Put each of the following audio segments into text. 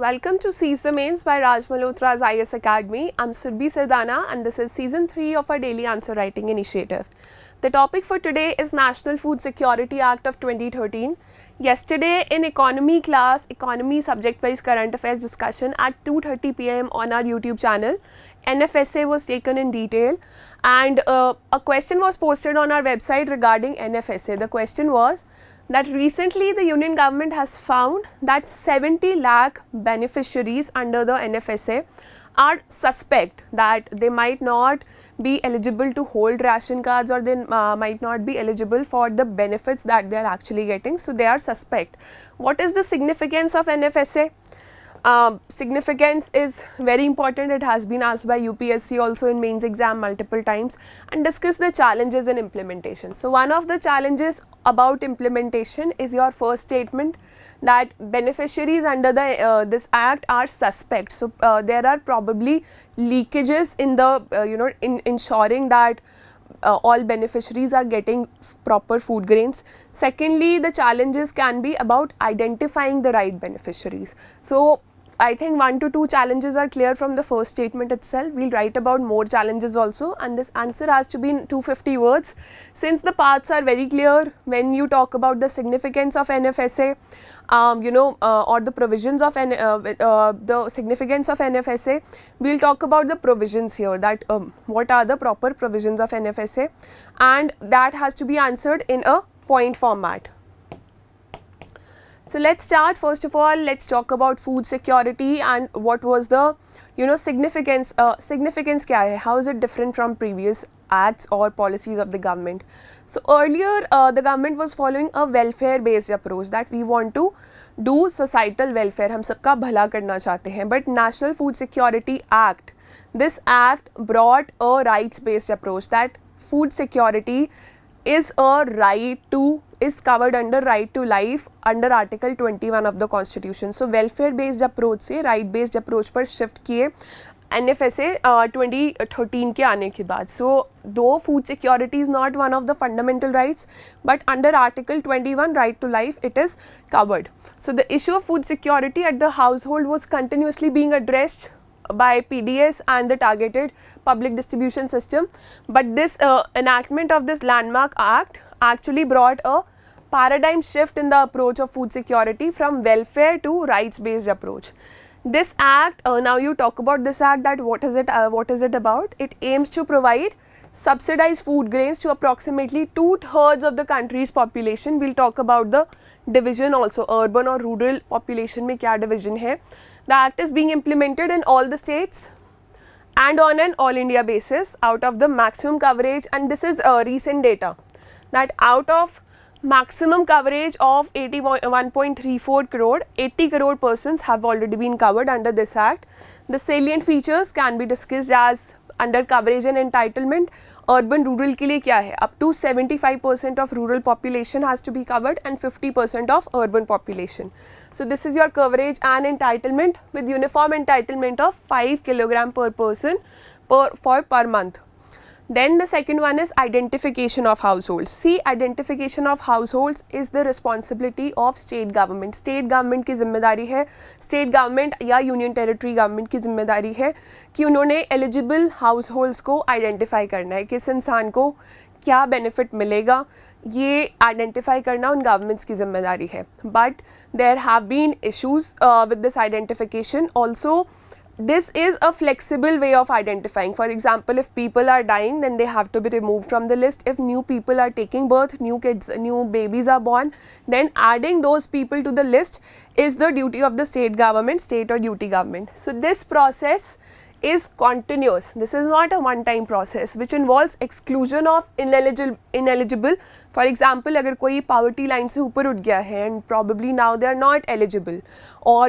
Welcome to Seize the Mains by Raj Malhotra's IS Academy. I'm Surbhi Sardana and this is Season 3 of our Daily Answer Writing Initiative. The topic for today is National Food Security Act of 2013. Yesterday in economy class, economy subject-wise current affairs discussion at 2:30 p.m. on our YouTube channel, NFSA was taken in detail and a question was posted on our website regarding NFSA. The question was that recently the Union government has found that 70 lakh beneficiaries under the NFSA are suspect that they might not be eligible to hold ration cards or they might not be eligible for the benefits that they are actually getting. So they are suspect. What is the significance of NFSA? Significance is very important. It has been asked by UPSC also in mains exam multiple times, and discuss the challenges in implementation. So one of the challenges about implementation is your first statement that beneficiaries under the this act are suspect. So there are probably leakages in the in ensuring that all beneficiaries are getting proper food grains. Secondly, the challenges can be about identifying the right beneficiaries. So I think 1 to 2 challenges are clear from the first statement itself. We'll write about more challenges also, and this answer has to be in 250 words. Since the parts are very clear, when you talk about the significance of NFSA, or the provisions of the significance of NFSA, we'll talk about the provisions here, that what are the proper provisions of NFSA, and that has to be answered in a point format. So let's start. First of all, let's talk about food security and what was the significance. Significance kya hai? How is it different from previous acts or policies of the government? So earlier the government was following a welfare based approach, that we want to do societal welfare, हम सबका भला करना चाहते हैं. But National Food Security Act, this act brought a rights based approach, that food security is a right to, is covered under right to life under Article 21 of the Constitution. So welfare based approach से right based approach पर shift किए NFSA 2013 के आने के बाद. So though food security is not one of the fundamental rights, but under Article 21 right to life it is covered. So the issue of food security at the household was continuously being addressed by PDS and the targeted public distribution system, but this enactment of this landmark act actually brought a paradigm shift in the approach of food security from welfare to rights based approach. This act, now you talk about this act, that what is it about? It aims to provide subsidized food grains to approximately 2/3 of the country's population. We'll talk about the division also, urban or rural population में क्या division है. The act is being implemented in all the states and on an all India basis out of the maximum coverage, and this is recent data, that out of maximum coverage of 81.34 crore, 80 crore persons have already been covered under this act. The salient features can be discussed as under coverage and entitlement. Urban rural के लिए क्या है? Up to 75% of rural population has to be covered and 50% of urban population. So this is your coverage and entitlement with uniform entitlement of 5 kg per person per month. Then the second one is identification of households. See, identification of households is the responsibility of state government. State government की जिम्मेदारी है, state government या union territory government की जिम्मेदारी है कि उन्होंने eligible households को identify करना है, किस इंसान को क्या benefit मिलेगा, ये identify करना उन governments की जिम्मेदारी है. But there have been issues with this identification also. This is a flexible way of identifying. For example, if people are dying, then they have to be removed from the list. If new people are taking birth, new kids, new babies are born, then adding those people to the list is the duty of the state government, state or duty government. So this process is continuous. This is not a one-time process which involves exclusion of ineligible. For example, अगर कोई poverty line से ऊपर उठ गया है and probably now they are not eligible, or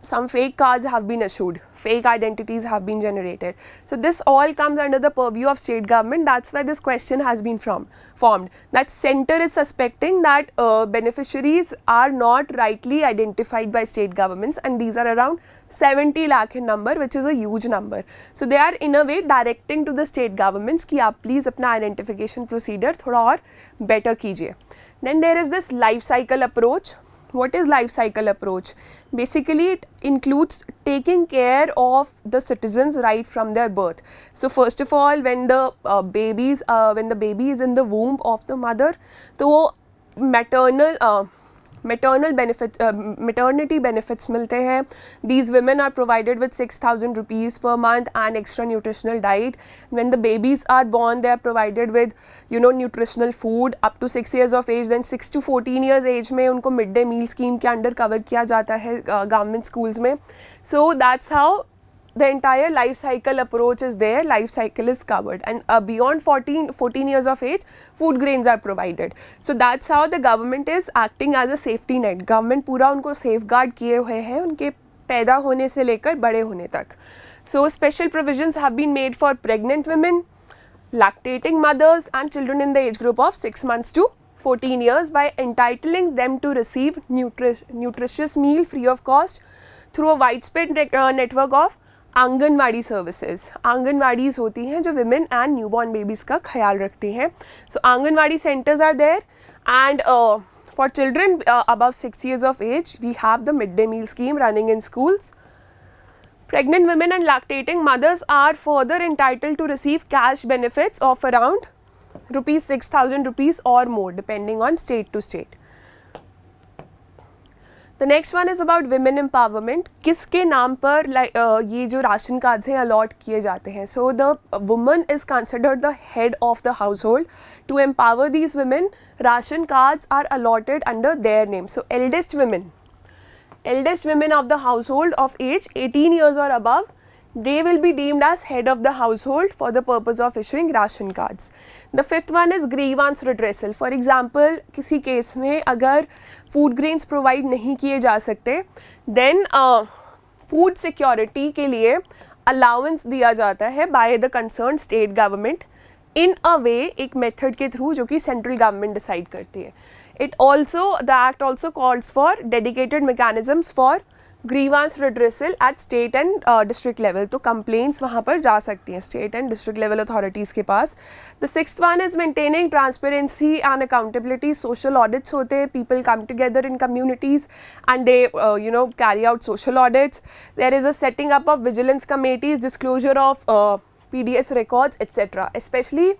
some fake cards have been issued, fake identities have been generated. So this all comes under the purview of state government. That's why this question has been formed. That center is suspecting that beneficiaries are not rightly identified by state governments, and these are around 70 lakh in number, which is a huge number. So they are in a way directing to the state governments कि आप please अपना identification procedure थोड़ा और better कीजिए. Then there is this life cycle approach. What is life cycle approach? Basically, it includes taking care of the citizens right from their birth. So first of all, when the baby is in the womb of the mother, तो वो maternity benefits मिलते हैं. These women are provided with 6,000 rupees per month and extra nutritional diet. When the babies are born, they are provided with nutritional food up to 6 years of age. Then 6 to 14 years age में उनको midday meal scheme के under cover किया जाता है government schools में. So that's how the entire life cycle approach is there. Life cycle is covered, and beyond 14 years of age, food grains are provided. So that's how the government is acting as a safety net. Government पूरा उनको safeguard किए हुए हैं उनके पैदा होने से लेकर बड़े होने तक. So special provisions have been made for pregnant women, lactating mothers and children in the age group of 6 months to 14 years by entitling them to receive nutritious meal free of cost through a widespread network of anganwadi services. Anganwadis होती हैं जो women and newborn babies का ख्याल रखती हैं. So anganwadi centres are there and for children above 6 years of age we have the midday meal scheme running in schools. Pregnant women and lactating mothers are further entitled to receive cash benefits of around rupees 6,000 rupees or more depending on state to state. The next one is about women empowerment. किसके नाम पर ये जो ration cards हैं allot किए जाते हैं. So the woman is considered the head of the household. To empower these women, ration cards are allotted under their name. So eldest women of the household of age 18 years or above, they will be deemed as head of the household for the purpose of issuing ration cards. The fifth one is grievance redressal. For example, किसी case में अगर food grains provide नहीं किए जा सकते, then food security के लिए allowance दिया जाता है by the concerned state government in a way, एक method के through जो कि central government decide करती है. The act also calls for dedicated mechanisms for grievance redressal at state and district level. तो complaints वहाँ पर जा सकती हैं state and district level authorities के पास. The sixth one is maintaining transparency and accountability. Social audits होते हैं, people come together in communities and they carry out social audits. There is a setting up of vigilance committees, disclosure of PDS records, etc. Especially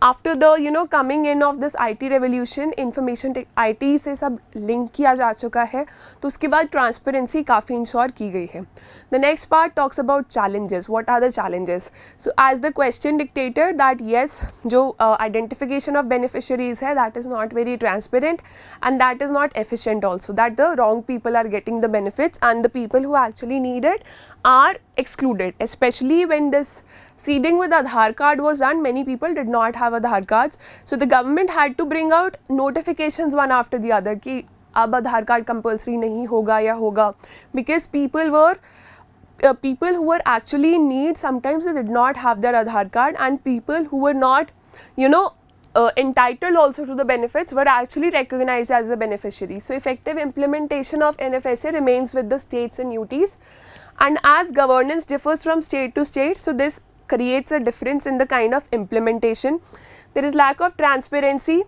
after the coming in of this IT revolution, information IT से सब link किया जा चुका है, तो उसके बाद transparency काफ़ी इंश्योर की गई है. The next part talks about challenges. What are the challenges? So as the question dictated that yes, जो identification of beneficiaries है, that is not very transparent and that is not efficient also. That the wrong people are getting the benefits and the people who actually need it are excluded. Especially when this seeding with Aadhaar card was done, many people did not have Aadhaar cards. So the government had to bring out notifications one after the other कि अब Aadhaar card compulsory नहीं होगा या होगा, because people who were actually in need, sometimes they did not have their Aadhaar card, and people who were not entitled also to the benefits were actually recognized as a beneficiary. So effective implementation of NFSA remains with the states and UTs, and as governance differs from state to state, so this creates a difference in the kind of implementation. There is lack of transparency.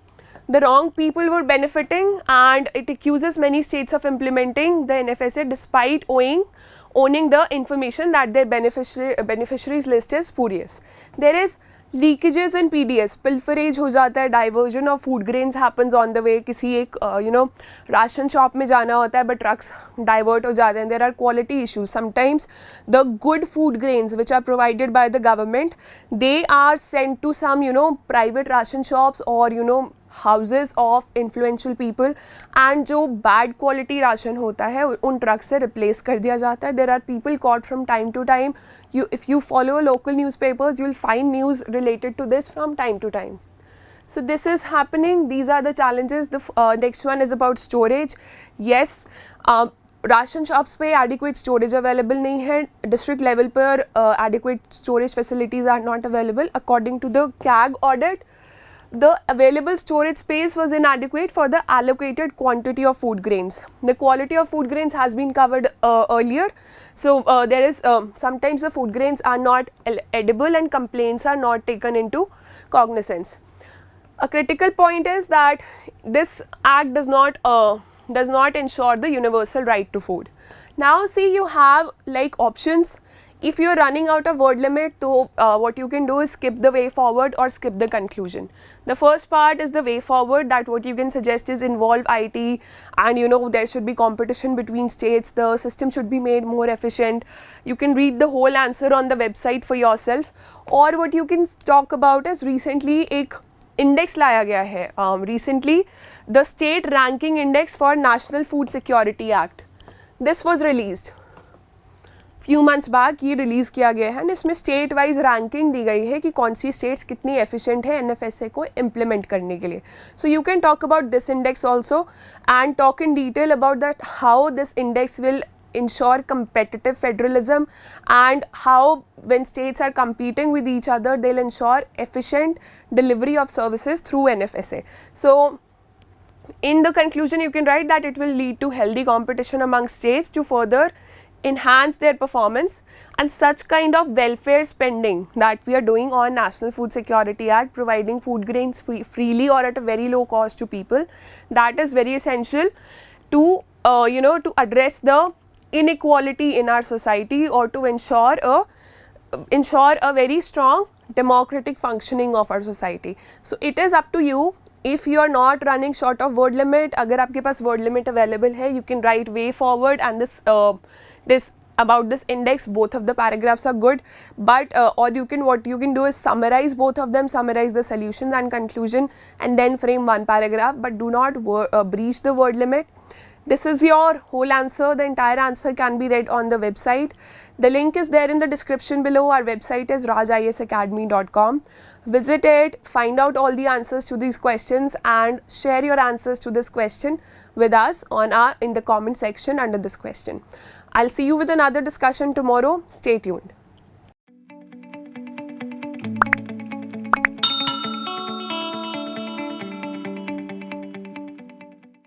The wrong people were benefiting, and it accuses many states of implementing the NFSA despite owning the information that their beneficiaries list is spurious. There is leakages in PDS, pilferage हो जाता है, diversion of food grains happens on the way. किसी एक ration shop में जाना होता है but trucks divert हो जाते हैं. There are quality issues. Sometimes the good food grains which are provided by the government, they are sent to some private ration shops or houses of influential people, and जो bad quality ration होता है उन trucks से replace कर दिया जाता है. There are people caught from time to time. If you follow local newspapers, you'll find news related to this from time to time. So this is happening. These are the challenges. The next one is about storage. Yes, ration shops पे adequate storage available नहीं है. District level पर adequate storage facilities are not available. According to the CAG audit, the available storage space was inadequate for the allocated quantity of food grains. The quality of food grains has been covered earlier. So there is sometimes the food grains are not edible and complaints are not taken into cognizance. A critical point is that this act does not does not ensure the universal right to food. Now see, you have like options. If you're running out of word limit, so what you can do is skip the way forward or skip the conclusion. The first part is the way forward, that what you can suggest is involve IT, and you know there should be competition between states, the system should be made more efficient. You can read the whole answer on the website for yourself. Or what you can talk about is recently एक index लाया गया है, recently the state ranking index for National Food Security Act, this was released few months back, ये release किया गया है, इसमें state wise ranking दी गई है कि कौन सी स्टेट्स कितनी एफिशिएंट है NFSA को इम्प्लीमेंट करने के लिए. So you can talk about this index also and talk in detail about that how this index will ensure competitive federalism and how when states are competing with each other, they'll ensure efficient delivery of services through NFSA. So in the conclusion, you can write that it will lead to healthy competition among states to further enhance their performance, and such kind of welfare spending that we are doing on National Food Security Act, providing food grains freely or at a very low cost to people, that is very essential to to address the inequality in our society, or to ensure a very strong democratic functioning of our society. So it is up to you. If you are not running short of word limit, अगर आपके पास word limit available है, you can write way forward and this about this index. Both of the paragraphs are good, but or what you can do is summarize both of them, summarize the solutions and conclusion, and then frame one paragraph, but do not breach the word limit. This is your whole answer. The entire answer can be read on the website. The link is there in the description below. Our website is rajisacademy.com. Visit it, find out all the answers to these questions, and share your answers to this question with us in the comment section under this question. I'll see you with another discussion tomorrow. Stay tuned.